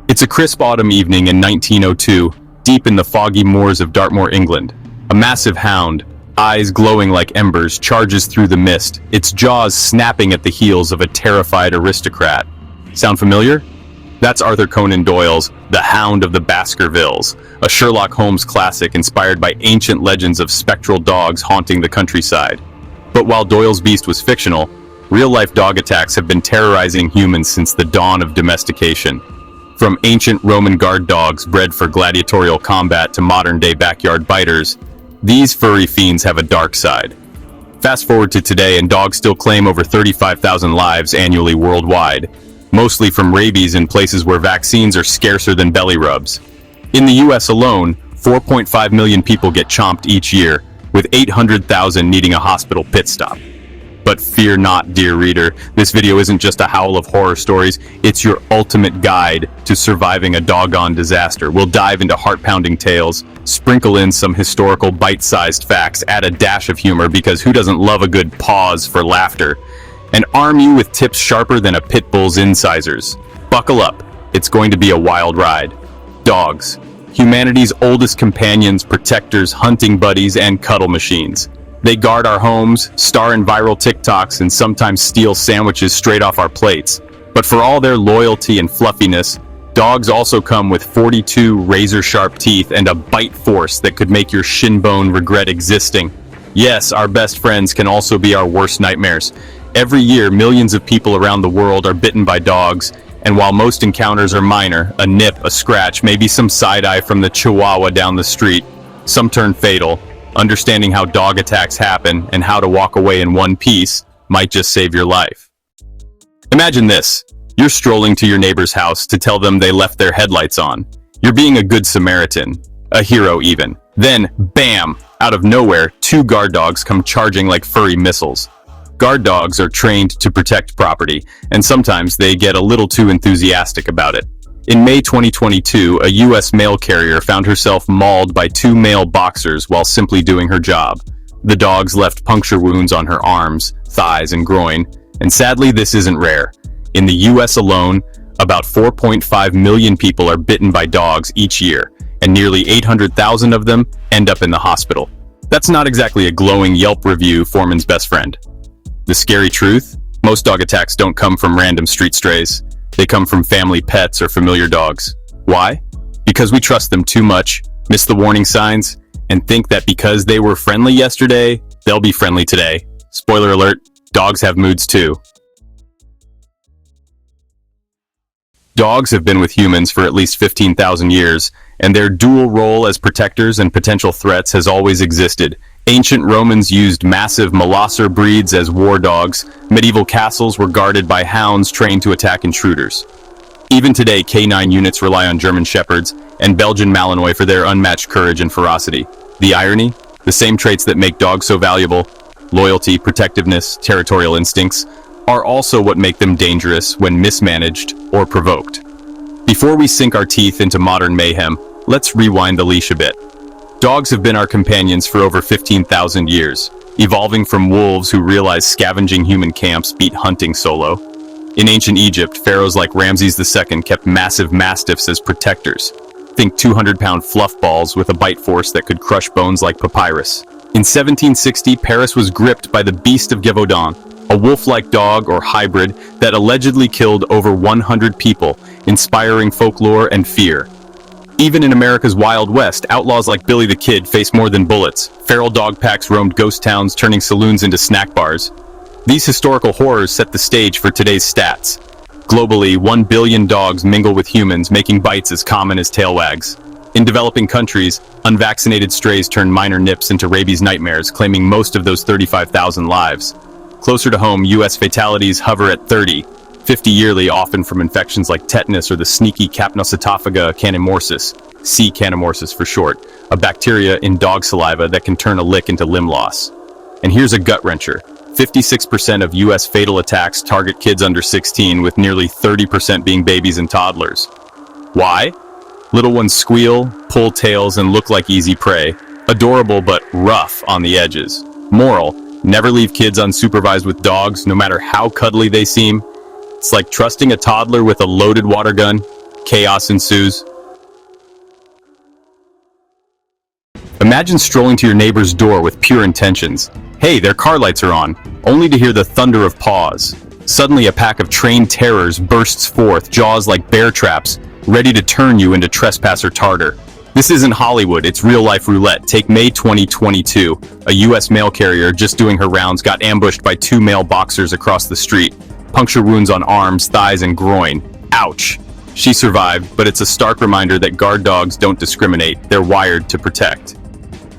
It's a crisp autumn evening in 1902, deep in the foggy moors of Dartmoor, England. A massive hound, eyes glowing like embers, charges through the mist, its jaws snapping at the heels of a terrified aristocrat. Sound familiar? That's Arthur Conan Doyle's The Hound of the Baskervilles, a Sherlock Holmes classic inspired by ancient legends of spectral dogs haunting the countryside. But while Doyle's beast was fictional, real-life dog attacks have been terrorizing humans since the dawn of domestication. From ancient Roman guard dogs bred for gladiatorial combat to modern-day backyard biters, these furry fiends have a dark side. Fast forward to today and dogs still claim over 35,000 lives annually worldwide, mostly from rabies in places where vaccines are scarcer than belly rubs. In the US alone, 4.5 million people get chomped each year, with 800,000 needing a hospital pit stop. But fear not, dear reader, this video isn't just a howl of horror stories, it's your ultimate guide to surviving a doggone disaster. We'll dive into heart-pounding tales, sprinkle in some historical bite-sized facts, add a dash of humor because who doesn't love a good pause for laughter, and arm you with tips sharper than a pit bull's incisors. Buckle up, it's going to be a wild ride. Dogs, humanity's oldest companions, protectors, hunting buddies, and cuddle machines. They guard our homes, star in viral TikToks, and sometimes steal sandwiches straight off our plates. But for all their loyalty and fluffiness, dogs also come with 42 razor-sharp teeth and a bite force that could make your shin bone regret existing. Yes, our best friends can also be our worst nightmares. Every year, millions of people around the world are bitten by dogs, and while most encounters are minor, a nip, a scratch, maybe some side-eye from the chihuahua down the street, some turn fatal. Understanding how dog attacks happen and how to walk away in one piece might just save your life. Imagine this. You're strolling to your neighbor's house to tell them they left their headlights on. You're being a good Samaritan, a hero even. Then, bam! Out of nowhere, two guard dogs come charging like furry missiles. Guard dogs are trained to protect property, and sometimes they get a little too enthusiastic about it. In May 2022, a U.S. mail carrier found herself mauled by two male boxers while simply doing her job. The dogs left puncture wounds on her arms, thighs, and groin, and sadly this isn't rare. In the U.S. alone, about 4.5 million people are bitten by dogs each year, and nearly 800,000 of them end up in the hospital. That's not exactly a glowing Yelp review, Foreman's best friend. The scary truth? Most dog attacks don't come from random street strays. They come from family pets or familiar dogs. Why? Because we trust them too much, miss the warning signs, and think that because they were friendly yesterday, they'll be friendly today. Spoiler alert, dogs have moods too. Dogs have been with humans for at least 15,000 years, and their dual role as protectors and potential threats has always existed. Ancient Romans used massive molosser breeds as war dogs. Medieval castles were guarded by hounds trained to attack intruders. Even today, canine units rely on German Shepherds and Belgian Malinois for their unmatched courage and ferocity. The irony? The same traits that make dogs so valuable, loyalty, protectiveness, territorial instincts, are also what make them dangerous when mismanaged or provoked. Before we sink our teeth into modern mayhem, let's rewind the leash a bit. Dogs have been our companions for over 15,000 years, evolving from wolves who realized scavenging human camps beat hunting solo. In ancient Egypt, pharaohs like Ramses II kept massive mastiffs as protectors. Think 200-pound fluff balls with a bite force that could crush bones like papyrus. In 1760, Paris was gripped by the Beast of Gévaudan, a wolf-like dog or hybrid that allegedly killed over 100 people, inspiring folklore and fear. Even in America's Wild West, outlaws like Billy the Kid faced more than bullets. Feral dog packs roamed ghost towns, turning saloons into snack bars. These historical horrors set the stage for today's stats. Globally, 1 billion dogs mingle with humans, making bites as common as tail wags. In developing countries, unvaccinated strays turn minor nips into rabies nightmares, claiming most of those 35,000 lives. Closer to home, U.S. fatalities hover at 50 yearly, often from infections like tetanus or the sneaky Capnocytophaga canimorsis, C. canimorsis for short, a bacteria in dog saliva that can turn a lick into limb loss. And here's a gut-wrencher. 56% of U.S. fatal attacks target kids under 16, with nearly 30% being babies and toddlers. Why? Little ones squeal, pull tails, and look like easy prey. Adorable but rough on the edges. Moral: never leave kids unsupervised with dogs, no matter how cuddly they seem. It's like trusting a toddler with a loaded water gun. Chaos ensues. Imagine strolling to your neighbor's door with pure intentions. Hey, their car lights are on, only to hear the thunder of paws. Suddenly, a pack of trained terrors bursts forth, jaws like bear traps, ready to turn you into trespasser tartar. This isn't Hollywood, it's real-life roulette. Take May 2022. A U.S. mail carrier just doing her rounds got ambushed by two male boxers across the street. Puncture wounds on arms, thighs, and groin. Ouch. She survived, but it's a stark reminder that guard dogs don't discriminate. They're wired to protect.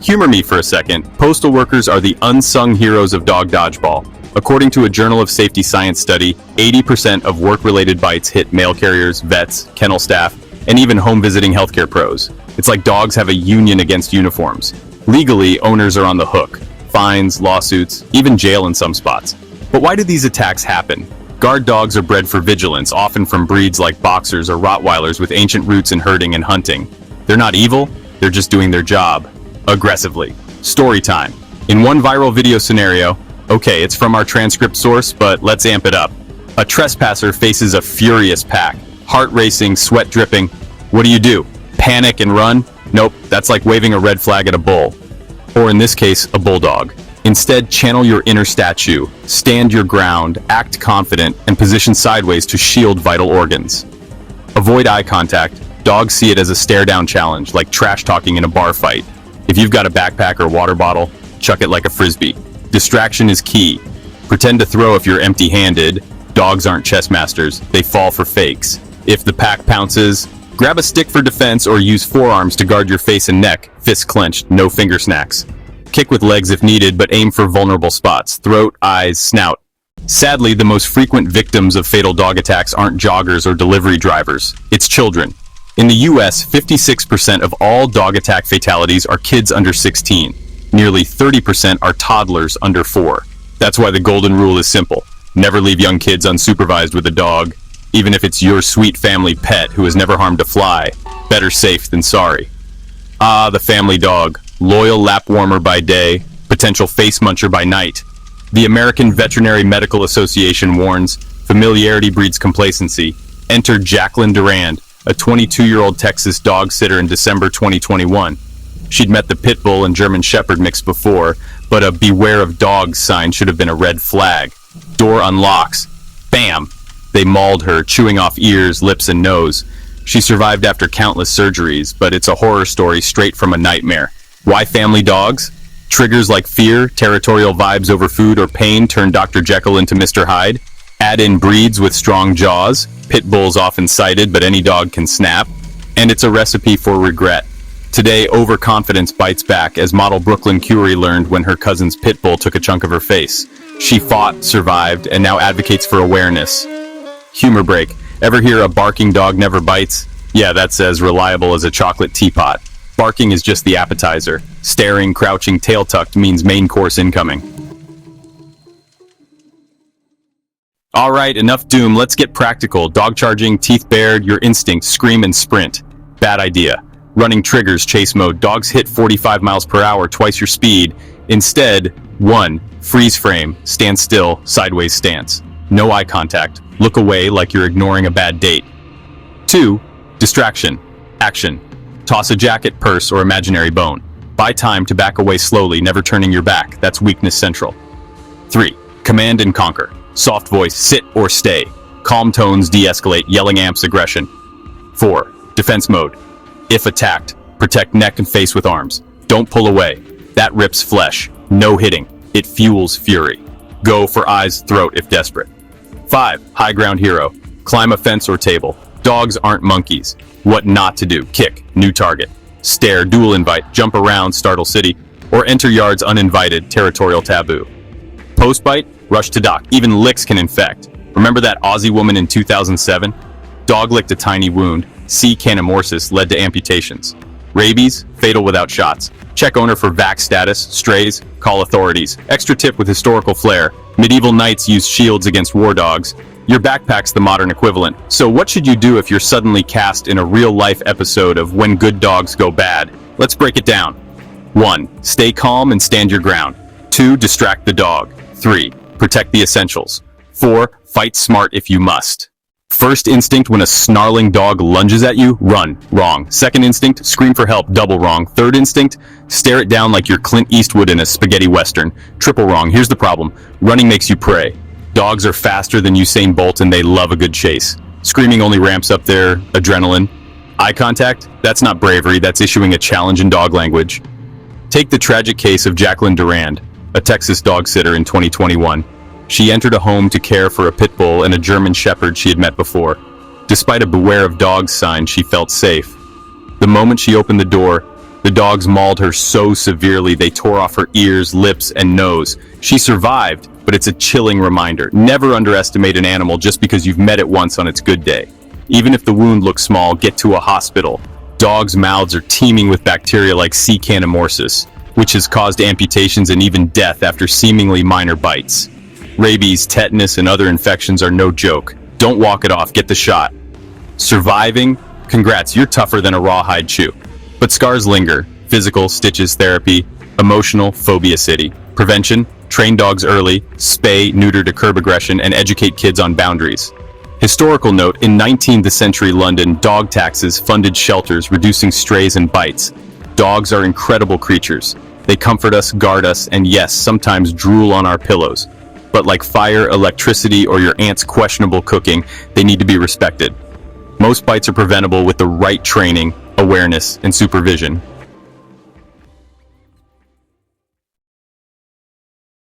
Humor me for a second. Postal workers are the unsung heroes of dog dodgeball. According to a Journal of Safety Science study, 80% of work-related bites hit mail carriers, vets, kennel staff, and even home-visiting healthcare pros. It's like dogs have a union against uniforms. Legally, owners are on the hook. Fines, lawsuits, even jail in some spots. But why do these attacks happen? Guard dogs are bred for vigilance, often from breeds like boxers or Rottweilers with ancient roots in herding and hunting. They're not evil, they're just doing their job. Aggressively. Story time. In one viral video scenario, okay, it's from our transcript source, but let's amp it up. A trespasser faces a furious pack. Heart racing, sweat dripping. What do? Panic and run? Nope, that's like waving a red flag at a bull. Or in this case, a bulldog. Instead, channel your inner statue, stand your ground, act confident, and position sideways to shield vital organs. Avoid eye contact. Dogs see it as a stare-down challenge, like trash talking in a bar fight. If you've got a backpack or water bottle, chuck it like a frisbee. Distraction is key. Pretend to throw if you're empty-handed. Dogs aren't chess masters, they fall for fakes. If the pack pounces, grab a stick for defense or use forearms to guard your face and neck, fists clenched, no finger snacks. Kick with legs if needed, but aim for vulnerable spots, throat, eyes, snout. Sadly, the most frequent victims of fatal dog attacks aren't joggers or delivery drivers, it's children. In the US, 56% of all dog attack fatalities are kids under 16. Nearly 30% are toddlers under 4. That's why the golden rule is simple. Never leave young kids unsupervised with a dog, even if it's your sweet family pet who has never harmed a fly. Better safe than sorry. Ah, the family dog. Loyal lap warmer by day, potential face muncher by night. The American Veterinary Medical Association warns, familiarity breeds complacency. Enter Jacqueline Durand, a 22-year-old Texas dog sitter in December 2021. She'd met the pit bull and German shepherd mix before, but a beware of dogs sign should have been a red flag. Door unlocks. Bam! They mauled her, chewing off ears, lips, and nose. She survived after countless surgeries, but it's a horror story straight from a nightmare. Why family dogs? Triggers like fear, territorial vibes over food, or pain turn Dr. Jekyll into Mr. Hyde. Add in breeds with strong jaws. Pit bulls often cited, but any dog can snap. And it's a recipe for regret. Today, overconfidence bites back, as model Brooklyn Curie learned when her cousin's pit bull took a chunk of her face. She fought, survived, and now advocates for awareness. Humor break. Ever hear a barking dog never bites? Yeah, that's as reliable as a chocolate teapot. Barking is just the appetizer. Staring, crouching, tail tucked means main course incoming. Alright, enough doom, let's get practical. Dog charging, teeth bared, your instinct, scream and sprint. Bad idea. Running triggers, chase mode. Dogs hit 45 miles per hour, twice your speed. Instead, 1. Freeze frame, stand still, sideways stance. No eye contact. Look away like you're ignoring a bad date. 2. Distraction. Action. Toss a jacket, purse, or imaginary bone. Buy time to back away slowly, never turning your back. That's weakness central. 3. Command and conquer. Soft voice, sit or stay. Calm tones de-escalate, yelling amps aggression. 4. Defense mode. If attacked, protect neck and face with arms. Don't pull away. That rips flesh. No hitting. It fuels fury. Go for eyes, throat if desperate. 5. High ground hero. Climb a fence or table. Dogs aren't monkeys. What not to do. Kick. New target. Stare. Dual invite. Jump around. Startle city. Or enter yards uninvited. Territorial taboo. Post bite. Rush to dock. Even licks can infect. Remember that Aussie woman in 2007? Dog licked a tiny wound. C. Canamorsis led to amputations. Rabies. Fatal without shots. Check owner for vax status. Strays. Call authorities. Extra tip with historical flair. Medieval knights used shields against war dogs. Your backpack's the modern equivalent. So what should you do if you're suddenly cast in a real-life episode of When Good Dogs Go Bad? Let's break it down. 1. Stay calm and stand your ground. 2. Distract the dog. 3. Protect the essentials. 4. Fight smart if you must. First instinct when a snarling dog lunges at you, run. Wrong. Second instinct, scream for help. Double wrong. Third instinct, stare it down like you're Clint Eastwood in a spaghetti western. Triple wrong. Here's the problem. Running makes you prey. Dogs are faster than Usain Bolt and they love a good chase. Screaming only ramps up their adrenaline. Eye contact? That's not bravery, that's issuing a challenge in dog language. Take the tragic case of Jacqueline Durand, a Texas dog sitter in 2021. She entered a home to care for a pit bull and a German shepherd she had met before. Despite a beware of dogs sign, she felt safe. The moment she opened the door, the dogs mauled her so severely they tore off her ears, lips, and nose. She survived, but it's a chilling reminder. Never underestimate an animal just because you've met it once on its good day. Even if the wound looks small, get to a hospital. Dogs' mouths are teeming with bacteria like C. canamorsis, which has caused amputations and even death after seemingly minor bites. Rabies, tetanus, and other infections are no joke. Don't walk it off, get the shot. Surviving? Congrats, you're tougher than a rawhide chew. But scars linger. Physical, stitches, therapy. Emotional, phobia city. Prevention? Train dogs early, spay, neuter to curb aggression, and educate kids on boundaries. Historical note, in 19th century London, dog taxes funded shelters, reducing strays and bites. Dogs are incredible creatures. They comfort us, guard us, and yes, sometimes drool on our pillows. But like fire, electricity, or your aunt's questionable cooking, they need to be respected. Most bites are preventable with the right training, awareness, and supervision.